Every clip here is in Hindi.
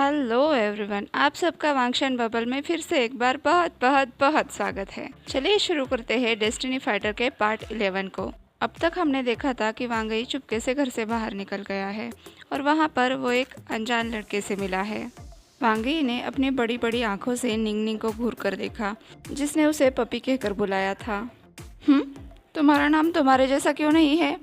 हेलो एवरीवन, आप सबका वांगशन बबल में फिर से एक बार बहुत बहुत बहुत स्वागत है। चलिए शुरू करते हैं डेस्टिनी फाइटर के पार्ट 11 को। अब तक हमने देखा था कि वांगई चुपके से घर से बाहर निकल गया है और वहाँ पर वो एक अनजान लड़के से मिला है। वांगई ने अपनी बड़ी बड़ी आंखों से निंगनिंग को घूर कर देखा, जिसने उसे पपी कहकर बुलाया था। तुम्हारा नाम तुम्हारे जैसा क्यों नहीं है?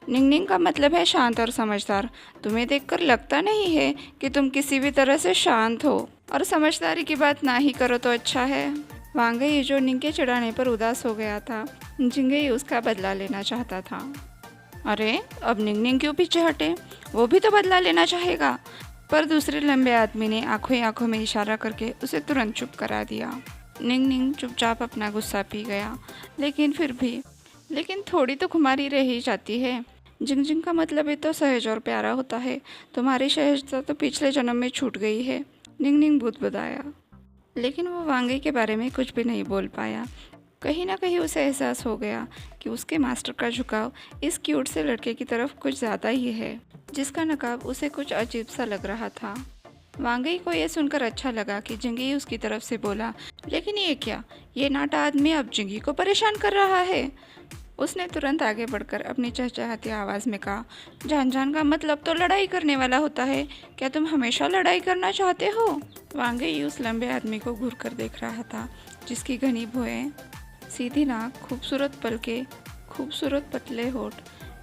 निंगनिंग का मतलब है शांत और समझदार। तुम्हें देखकर लगता नहीं है कि तुम किसी भी तरह से शांत हो, और समझदारी की बात ना ही करो तो अच्छा है। वांगई जो निंग के चिढ़ाने पर उदास हो गया था, जिंगई उसका बदला लेना चाहता था। अरे अब निंगनिंग क्यों पीछे हटे? वो भी तो बदला लेना चाहेगा। पर दूसरे लंबे आदमी ने आंखों ही आंखों में इशारा करके उसे तुरंत चुप करा दिया। निंगनिंग चुपचाप अपना गुस्सा पी गया, लेकिन थोड़ी तो खुमारी रह ही जाती है। जिंगजिंग का मतलब ही तो सहज और प्यारा होता है। तुम्हारी सहजता तो पिछले जन्म में छूट गई है। निंगनिंग बुदबुदाया, लेकिन वो वांगई के बारे में कुछ भी नहीं बोल पाया। कहीं ना कहीं उसे एहसास हो गया कि उसके मास्टर का झुकाव इस क्यूट से लड़के की तरफ कुछ ज़्यादा ही है, जिसका नकाब उसे कुछ अजीब सा लग रहा था। वांगई को यह सुनकर अच्छा लगा कि जिंगी उसकी तरफ से बोला, लेकिन ये क्या, ये नाटा आदमी अब जिंगी को परेशान कर रहा है। उसने तुरंत आगे बढ़कर अपनी चहचहाती आवाज़ में कहा, जान का मतलब तो लड़ाई करने वाला होता है। क्या तुम हमेशा लड़ाई करना चाहते हो? वांगई उस लंबे आदमी को घूर कर देख रहा था, जिसकी घनी भौहें, सीधी नाक, खूबसूरत पलकें, खूबसूरत पतले होठ।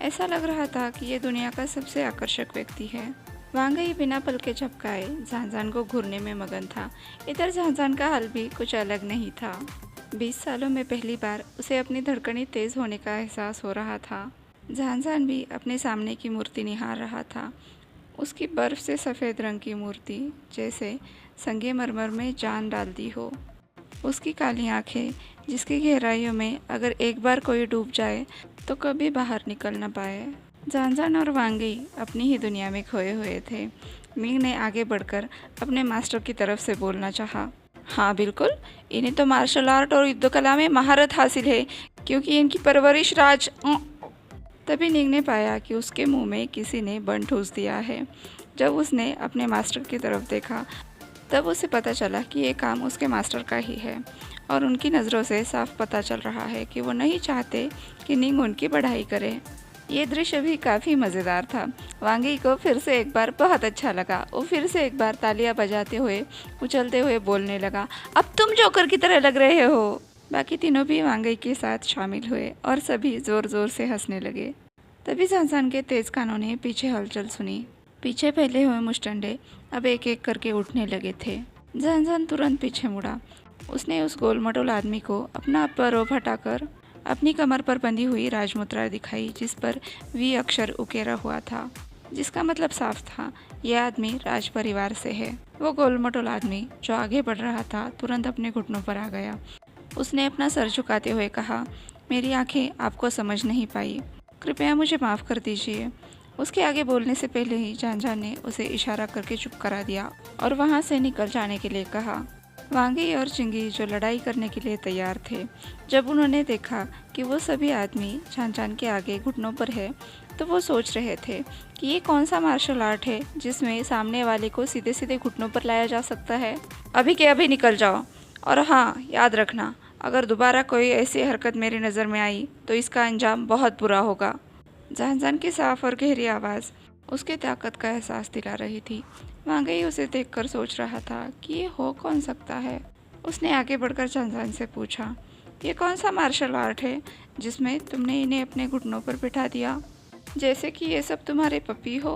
ऐसा लग रहा था कि ये दुनिया का सबसे आकर्षक व्यक्ति है। वांगई बिना पलके झपकाए जान को घूरने में मगन था। इधर जान का हाल भी कुछ अलग नहीं था। 20 सालों में पहली बार उसे अपनी धड़कनें तेज होने का एहसास हो रहा था। जान भी अपने सामने की मूर्ति निहार रहा था। उसकी बर्फ से सफ़ेद रंग की मूर्ति, जैसे संगमरमर में जान डाल दी हो। उसकी काली आंखें, जिसकी गहराइयों में अगर एक बार कोई डूब जाए तो कभी बाहर निकल न पाए। जान और वांगई अपनी ही दुनिया में खोए हुए थे। मिंग ने आगे बढ़कर अपने मास्टर की तरफ से बोलना चाहा। हाँ बिल्कुल, इन्हें तो मार्शल आर्ट और युद्ध कला में महारत हासिल है, क्योंकि इनकी परवरिश तभी निंग ने पाया कि उसके मुंह में किसी ने बन ठूस दिया है। जब उसने अपने मास्टर की तरफ देखा, तब उसे पता चला कि ये काम उसके मास्टर का ही है, और उनकी नज़रों से साफ पता चल रहा है कि वो नहीं चाहते कि निंग उनकी बढ़ाई करे। ये दृश्य भी काफ़ी मज़ेदार था। वांगई को फिर से एक बार बहुत अच्छा लगा। वो फिर से एक बार तालियां बजाते हुए, उछलते हुए बोलने लगा, अब तुम जोकर की तरह लग रहे हो। बाकी तीनों भी वांगई के साथ शामिल हुए और सभी ज़ोर ज़ोर से हंसने लगे। तभी जान के तेज कानों ने पीछे हलचल सुनी। पीछे फैले हुए मुस्टंडे अब एक एक करके उठने लगे थे। जान तुरंत पीछे मुड़ा। उसने उस गोल मटोल आदमी को अपना परोब हटाकर अपनी कमर पर बंधी हुई राजमुद्रा दिखाई, जिस पर वी अक्षर उकेरा हुआ था, जिसका मतलब साफ था, यह आदमी राज परिवार से है। वो गोल मटोल आदमी जो आगे बढ़ रहा था तुरंत अपने घुटनों पर आ गया। उसने अपना सर झुकाते हुए कहा, मेरी आंखें आपको समझ नहीं पाई, कृपया मुझे माफ़ कर दीजिए। उसके आगे बोलने से पहले ही जान ने उसे इशारा करके चुप करा दिया और वहाँ से निकल जाने के लिए कहा। वांगई और चिंगी जो लड़ाई करने के लिए तैयार थे, जब उन्होंने देखा कि वो सभी आदमी जान के आगे घुटनों पर है, तो वो सोच रहे थे कि ये कौन सा मार्शल आर्ट है जिसमें सामने वाले को सीधे सीधे घुटनों पर लाया जा सकता है। अभी के अभी निकल जाओ, और हाँ याद रखना, अगर दोबारा कोई ऐसी हरकत मेरी नज़र में आई तो इसका अंजाम बहुत बुरा होगा। जान की साफ और गहरी आवाज़ उसके ताकत का एहसास दिला रही थी। वांगई उसे देखकर सोच रहा था कि ये हो कौन सकता है। उसने आगे बढ़कर जान से पूछा, ये कौन सा मार्शल आर्ट है जिसमें तुमने इन्हें अपने घुटनों पर बिठा दिया, जैसे कि ये सब तुम्हारे पपी हो?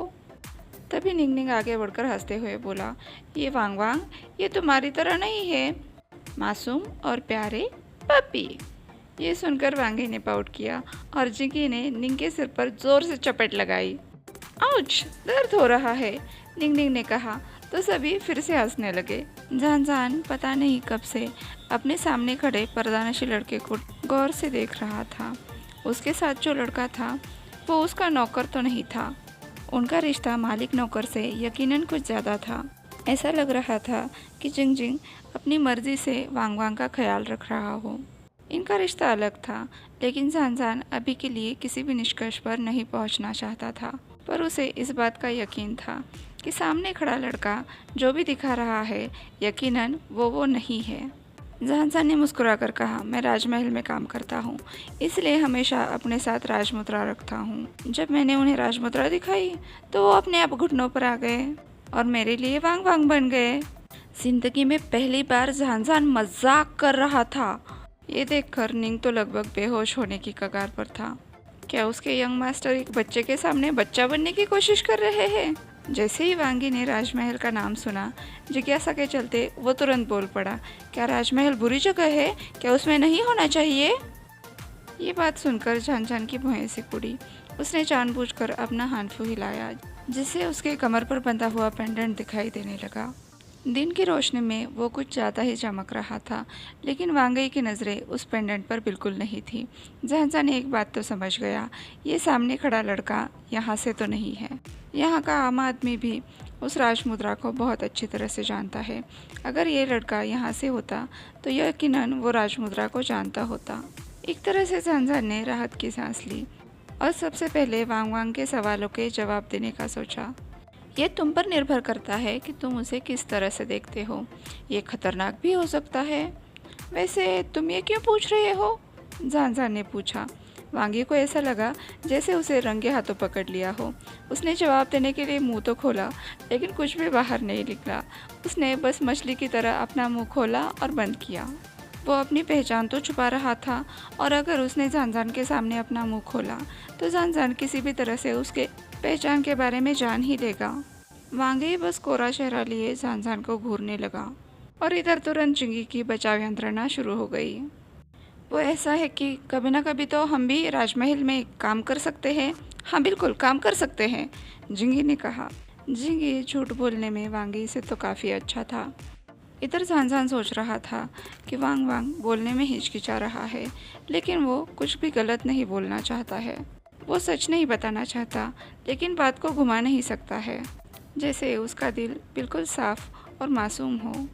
तभी निंगनिंग आगे बढ़कर हंसते हुए बोला, ये वांग, ये तुम्हारी तरह नहीं है, मासूम और प्यारे पपी। ये सुनकर वांगई ने पाउट किया और जिंगी ने निंग के सिर पर जोर से चपेट लगाई। आउच, दर्द हो रहा है, निंग ने कहा, तो सभी फिर से हंसने लगे। जान पता नहीं कब से अपने सामने खड़े पर्दानशी लड़के को गौर से देख रहा था। उसके साथ जो लड़का था वो उसका नौकर तो नहीं था। उनका रिश्ता मालिक नौकर से यकीनन कुछ ज़्यादा था। ऐसा लग रहा था कि जिंग अपनी मर्जी से वांग का ख्याल रख रहा हो। इनका रिश्ता अलग था, लेकिन जान अभी के लिए किसी भी निष्कर्ष पर नहीं पहुंचना चाहता था, पर उसे इस बात का यकीन था कि सामने खड़ा लड़का जो भी दिखा रहा है यकीनन वो नहीं है। जहांजान ने मुस्कुराकर कहा, मैं राजमहल में काम करता हूँ, इसलिए हमेशा अपने साथ राजमुद्रा रखता हूँ। जब मैंने उन्हें राजमुद्रा दिखाई तो वो अपने आप घुटनों पर आ गए और मेरे लिए वांग वांग बन गए। जिंदगी में पहली बार जहांजान मजाक कर रहा था। ये देखकर निंग तो लगभग बेहोश होने की कगार पर था। क्या उसके यंग मास्टर एक बच्चे के सामने बच्चा बनने की कोशिश कर रहे हैं? जैसे ही वांगी ने राजमहल का नाम सुना, जिज्ञासा के चलते वो तुरंत बोल पड़ा, क्या राजमहल बुरी जगह है? क्या उसमें नहीं होना चाहिए? ये बात सुनकर झांझान की भौहें सिकुड़ उड़ी। उसने जानबूझकर अपना हाथ हिलाया, जिससे उसके कमर पर बंधा हुआ पेंडेंट दिखाई देने लगा। दिन की रोशनी में वो कुछ ज़्यादा ही चमक रहा था, लेकिन वांगई की नज़रें उस पेंडेंट पर बिल्कुल नहीं थी। जहांजान एक बात तो समझ गया, ये सामने खड़ा लड़का यहाँ से तो नहीं है। यहाँ का आम आदमी भी उस राजमुद्रा को बहुत अच्छी तरह से जानता है। अगर ये लड़का यहाँ से होता तो यकीनन वो राजमुद्रा को जानता होता। एक तरह से जहांजान ने राहत की सांस ली और सबसे पहले वांग वांग के सवालों के जवाब देने का सोचा। ये तुम पर निर्भर करता है कि तुम उसे किस तरह से देखते हो। ये खतरनाक भी हो सकता है। वैसे तुम ये क्यों पूछ रहे हो? जहांजान ने पूछा। वांगी को ऐसा लगा जैसे उसे रंगे हाथों पकड़ लिया हो। उसने जवाब देने के लिए मुंह तो खोला, लेकिन कुछ भी बाहर नहीं निकला। उसने बस मछली की तरह अपना मुंह खोला और बंद किया। वो अपनी पहचान तो छुपा रहा था, और अगर उसने जहांजान के सामने अपना मुंह खोला तो जहांजान किसी भी तरह से उसके पहचान के बारे में जान ही लेगा। वांगी बस कोरा चेहरा लिए जहांजान को घूरने लगा और इधर तुरंत चिंगी की बचाव यंत्रणा शुरू हो गई। वो ऐसा है कि कभी ना कभी तो हम भी राजमहल में काम कर सकते हैं। हाँ बिल्कुल काम कर सकते हैं, जिंगी ने कहा। जिंगी झूठ बोलने में वांगी से तो काफ़ी अच्छा था। इधर जहांजान सोच रहा था कि वांग वांग बोलने में हिचकिचा रहा है, लेकिन वो कुछ भी गलत नहीं बोलना चाहता है। वो सच नहीं बताना चाहता, लेकिन बात को घुमा नहीं सकता है, जैसे उसका दिल बिल्कुल साफ और मासूम हो।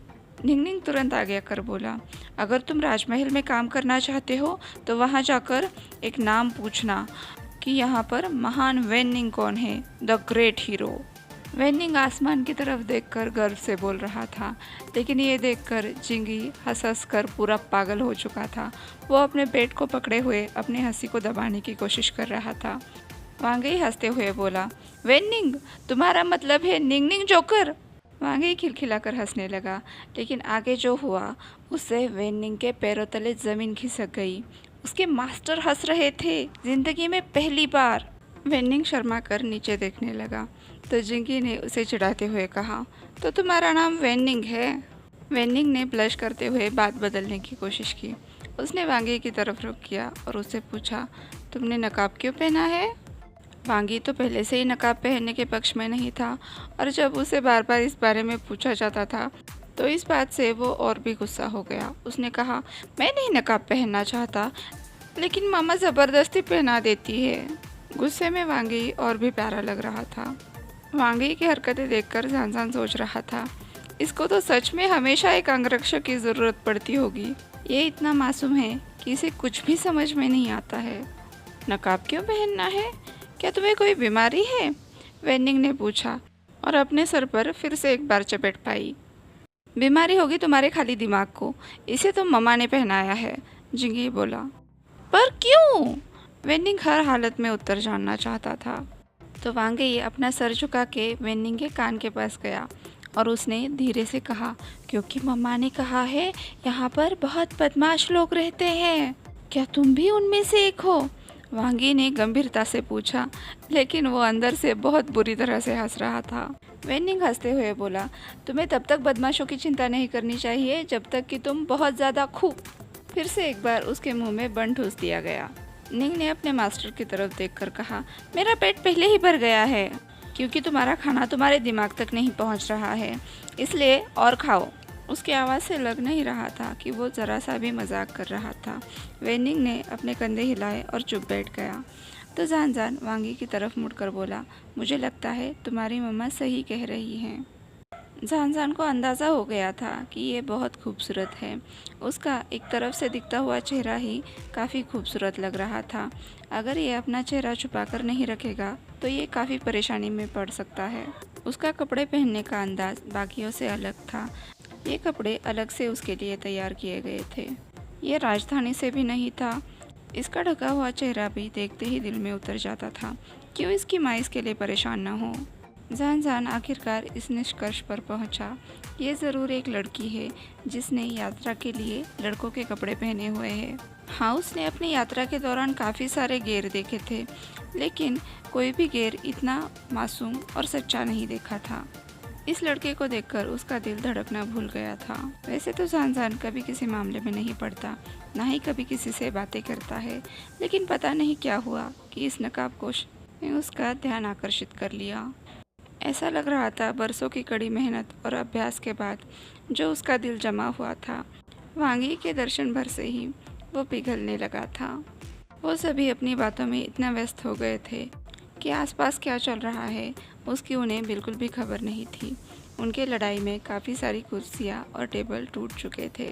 निंगनिंग तुरंत आगे आकर बोला, अगर तुम राजमहल में काम करना चाहते हो तो वहाँ जाकर एक नाम पूछना कि यहाँ पर महान वेनिंग कौन है, द ग्रेट हीरो। वेनिंग आसमान की तरफ देखकर गर्व से बोल रहा था, लेकिन ये देखकर जिंगी हंस हंस कर पूरा पागल हो चुका था। वो अपने पेट को पकड़े हुए अपने हंसी को दबाने की कोशिश कर रहा था। वांगई हंसते हुए बोला, वेनिंग तुम्हारा मतलब है निंगनिंग जोकर? वांगई खिलखिलाकर हंसने लगा, लेकिन आगे जो हुआ उससे वेनिंग के पैरों तले ज़मीन खिसक गई। उसके मास्टर हंस रहे थे, जिंदगी में पहली बार। वेनिंग शर्मा कर नीचे देखने लगा तो जिंगी ने उसे चिढ़ाते हुए कहा, तो तुम्हारा नाम वेनिंग है? वेनिंग ने ब्लश करते हुए बात बदलने की कोशिश की। उसने वांगी की तरफ रुख किया और उससे पूछा, तुमने नकाब क्यों पहना है? वांगी तो पहले से ही नकाब पहनने के पक्ष में नहीं था, और जब उसे बार बार इस बारे में पूछा जाता था तो इस बात से वो और भी गुस्सा हो गया। उसने कहा, मैं नहीं नकाब पहनना चाहता, लेकिन मामा ज़बरदस्ती पहना देती है। गुस्से में वांगी और भी प्यारा लग रहा था। वांगी की हरकतें देखकर जहांजान सोच रहा था, इसको तो सच में हमेशा एक अंगरक्षक की ज़रूरत पड़ती होगी। ये इतना मासूम है कि इसे कुछ भी समझ में नहीं आता है। नकाब क्यों पहनना है? क्या तुम्हें कोई बीमारी है? वेनिंग ने पूछा और अपने सर पर फिर से एक बार चपेट पाई। बीमारी होगी तुम्हारे खाली दिमाग को, इसे तो मम्मा ने पहनाया है, जिंगी बोला। पर क्यों? वेनिंग हर हालत में उत्तर जानना चाहता था। तो वांगी अपना सर झुका के वेनिंग के कान के पास गया और उसने धीरे से कहा, क्योंकि मम्मा ने कहा है यहाँ पर बहुत बदमाश लोग रहते हैं। क्या तुम भी उनमें से एक हो? वांगी ने गंभीरता से पूछा, लेकिन वो अंदर से बहुत बुरी तरह से हंस रहा था। वेनिंग हंसते हुए बोला, तुम्हें तब तक बदमाशों की चिंता नहीं करनी चाहिए जब तक कि तुम बहुत ज़्यादा खूब। फिर से एक बार उसके मुंह में बन ठूस दिया गया। निंग ने अपने मास्टर की तरफ देखकर कहा, मेरा पेट पहले ही भर गया है, क्योंकि तुम्हारा खाना तुम्हारे दिमाग तक नहीं पहुंच रहा है, इसलिए और खाओ। उसकी आवाज़ से लग नहीं रहा था कि वो ज़रा सा भी मजाक कर रहा था। वेनिंग ने अपने कंधे हिलाए और चुप बैठ गया। तो जहांजान वांगी की तरफ मुड़कर बोला, मुझे लगता है तुम्हारी मम्मा सही कह रही हैं। जहांजान को अंदाज़ा हो गया था कि ये बहुत खूबसूरत है। उसका एक तरफ से दिखता हुआ चेहरा ही काफ़ी खूबसूरत लग रहा था। अगर ये अपना चेहरा छुपाकर नहीं रखेगा तो ये काफ़ी परेशानी में पड़ सकता है। उसका कपड़े पहनने का अंदाज बाकियों से अलग था। ये कपड़े अलग से उसके लिए तैयार किए गए थे। ये राजधानी से भी नहीं था। इसका ढका हुआ चेहरा भी देखते ही दिल में उतर जाता था। क्यों इसकी माँ इसके लिए परेशान न हो। जान आखिरकार इस निष्कर्ष पर पहुंचा, ये ज़रूर एक लड़की है जिसने यात्रा के लिए लड़कों के कपड़े पहने हुए हैं। हाँ, उसने अपनी यात्रा के दौरान काफ़ी सारे गेर देखे थे, लेकिन कोई भी गेर इतना मासूम और सच्चा नहीं देखा था। इस लड़के को देखकर उसका दिल धड़कना भूल गया था। वैसे तो जान कभी किसी मामले में नहीं पड़ता, ना ही कभी किसी से बातें करता है, लेकिन पता नहीं क्या हुआ कि इस नकाबपोश ने उसका ध्यान आकर्षित कर लिया। ऐसा लग रहा था बरसों की कड़ी मेहनत और अभ्यास के बाद जो उसका दिल जमा हुआ था, वांगी के दर्शन भर से ही वो पिघलने लगा था। वो सभी अपनी बातों में इतना व्यस्त हो गए थे कि आसपास क्या चल रहा है उसकी उन्हें बिल्कुल भी खबर नहीं थी। उनके लड़ाई में काफ़ी सारी कुर्सियाँ और टेबल टूट चुके थे।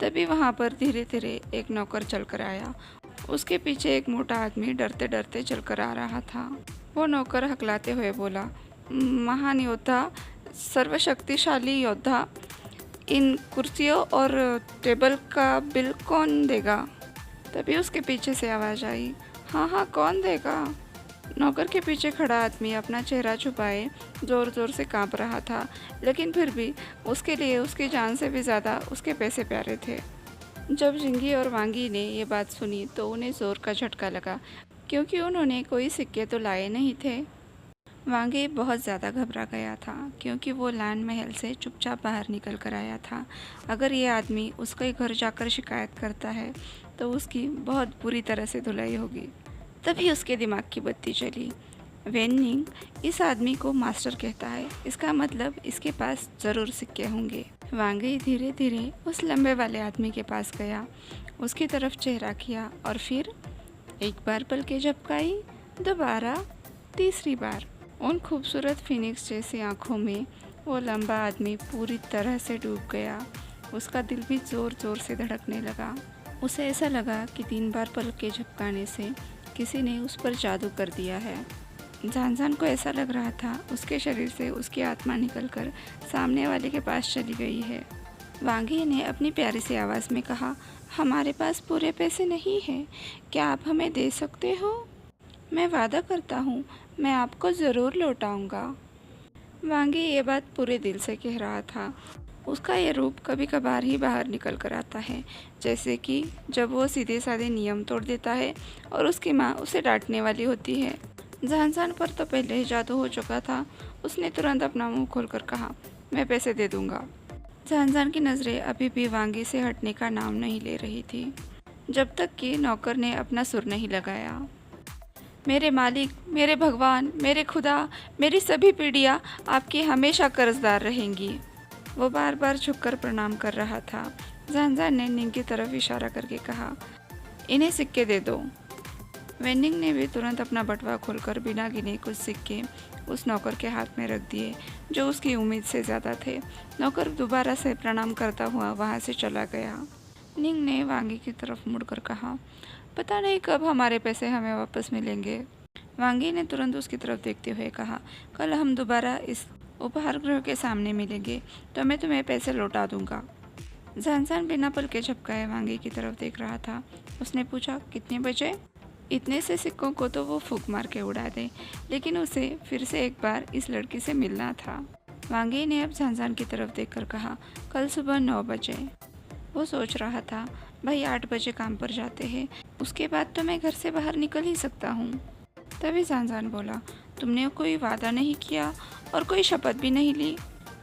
तभी वहाँ पर धीरे धीरे एक नौकर चलकर आया। उसके पीछे एक मोटा आदमी डरते डरते चलकर आ रहा था। वो नौकर हकलाते हुए बोला, महान योद्धा, सर्वशक्तिशाली योद्धा, इन कुर्सियों और टेबल का बिल कौन देगा? तभी उसके पीछे से आवाज़ आई, हाँ कौन देगा? नौकर के पीछे खड़ा आदमी अपना चेहरा छुपाए ज़ोर ज़ोर से कांप रहा था, लेकिन फिर भी उसके लिए उसकी जान से भी ज़्यादा उसके पैसे प्यारे थे। जब जिंगी और वांगी ने ये बात सुनी तो उन्हें ज़ोर का झटका लगा, क्योंकि उन्होंने कोई सिक्के तो लाए नहीं थे। वांगी बहुत ज़्यादा घबरा गया था, क्योंकि वो लान महल से चुपचाप बाहर निकल कर आया था। अगर ये आदमी उसके घर जाकर शिकायत करता है तो उसकी बहुत बुरी तरह से धुलाई होगी। तभी उसके दिमाग की बत्ती चली। वेनिंग इस आदमी को मास्टर कहता है, इसका मतलब इसके पास ज़रूर सिक्के होंगे। वांगी धीरे धीरे उस लंबे वाले आदमी के पास गया, उसकी तरफ चेहरा किया और फिर एक बार पलकें झपकाई, दोबारा, तीसरी बार। उन खूबसूरत फिनिक्स जैसी आँखों में वो लंबा आदमी पूरी तरह से डूब गया। उसका दिल भी ज़ोर ज़ोर से धड़कने लगा। उसे ऐसा लगा कि 3 बार पलकें झपकाने से किसी ने उस पर जादू कर दिया है। जान को ऐसा लग रहा था उसके शरीर से उसकी आत्मा निकलकर सामने वाले के पास चली गई है। वांगी ने अपनी प्यारी सी आवाज़ में कहा, हमारे पास पूरे पैसे नहीं हैं, क्या आप हमें दे सकते हो? मैं वादा करता हूँ मैं आपको ज़रूर लौटाऊंगा। वांगी ये बात पूरे दिल से कह रहा था। उसका ये रूप कभी कभार ही बाहर निकल कर आता है, जैसे कि जब वो सीधे साधे नियम तोड़ देता है और उसकी माँ उसे डांटने वाली होती है। जान पर तो पहले ही जादू हो चुका था। उसने तुरंत अपना मुंह खोलकर कहा, मैं पैसे दे दूंगा। जान की नज़रें अभी भी वांगी से हटने का नाम नहीं ले रही थी, जब तक कि नौकर ने अपना सुर नहीं लगाया। मेरे मालिक, मेरे भगवान, मेरे खुदा, मेरी सभी पीढ़ियाँ आपकी हमेशा कर्जदार रहेंगी। वो बार बार झुककर प्रणाम कर रहा था। जान ने निंग की तरफ इशारा करके कहा, इन्हें सिक्के दे दो। वेनिंग ने भी तुरंत अपना बटुआ खोलकर बिना गिने कुछ सिक्के उस नौकर के हाथ में रख दिए, जो उसकी उम्मीद से ज़्यादा थे। नौकर दोबारा से प्रणाम करता हुआ वहाँ से चला गया। निंग ने वांगी की तरफ मुड़कर कहा, पता नहीं कब हमारे पैसे हमें वापस मिलेंगे। वांगी ने तुरंत उसकी तरफ देखते हुए कहा, कल हम दोबारा इस उपहार गृह के सामने मिलेंगे तो मैं तुम्हें पैसे लौटा दूंगा। जान बिना पलके झपकाए वांगी की तरफ देख रहा था। उसने पूछा, कितने बजे? इतने से सिक्कों को तो वो फूंक मार के उड़ा दे, लेकिन उसे फिर से एक बार इस लड़की से मिलना था। वांगी ने अब जान की तरफ देखकर कहा, कल सुबह 9 बजे। वो सोच रहा था, भाई 8 बजे काम पर जाते हैं, उसके बाद तो मैं घर से बाहर निकल ही सकता हूँ। तभी जान बोला, तुमने कोई वादा नहीं किया और कोई शपथ भी नहीं ली।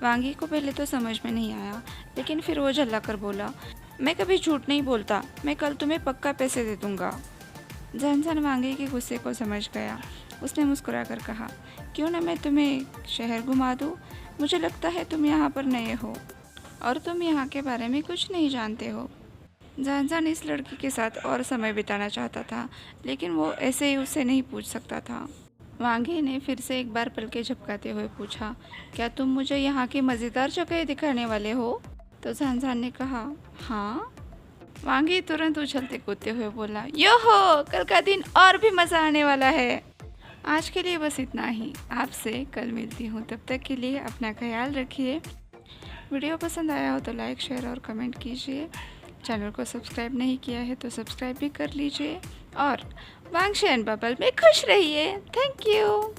वांगी को पहले तो समझ में नहीं आया, लेकिन फिर वो झल्ला कर बोला, मैं कभी झूठ नहीं बोलता, मैं कल तुम्हें पक्का पैसे दे दूँगा। जान वांगी के गुस्से को समझ गया। उसने मुस्कुरा कर कहा, क्यों ना मैं तुम्हें शहर घुमा दूँ? मुझे लगता है तुम यहाँ पर नए हो और तुम यहाँ के बारे में कुछ नहीं जानते हो। जान इस लड़की के साथ और समय बिताना चाहता था, लेकिन वो ऐसे ही उससे नहीं पूछ सकता था। वांगी ने फिर से एक बार पलके झपकाते हुए पूछा, क्या तुम मुझे यहाँ की मज़ेदार जगह दिखाने वाले हो? तो जान ने कहा, हाँ। वांगी तुरंत उछलते कूदते हुए बोला, यो हो, कल का दिन और भी मज़ा आने वाला है। आज के लिए बस इतना ही। आपसे कल मिलती हूँ, तब तक के लिए अपना ख्याल रखिए। वीडियो पसंद आया हो तो लाइक, शेयर और कमेंट कीजिए। चैनल को सब्सक्राइब नहीं किया है तो सब्सक्राइब भी कर लीजिए और वांगशी एंड बबल में खुश रहिए। Thank you.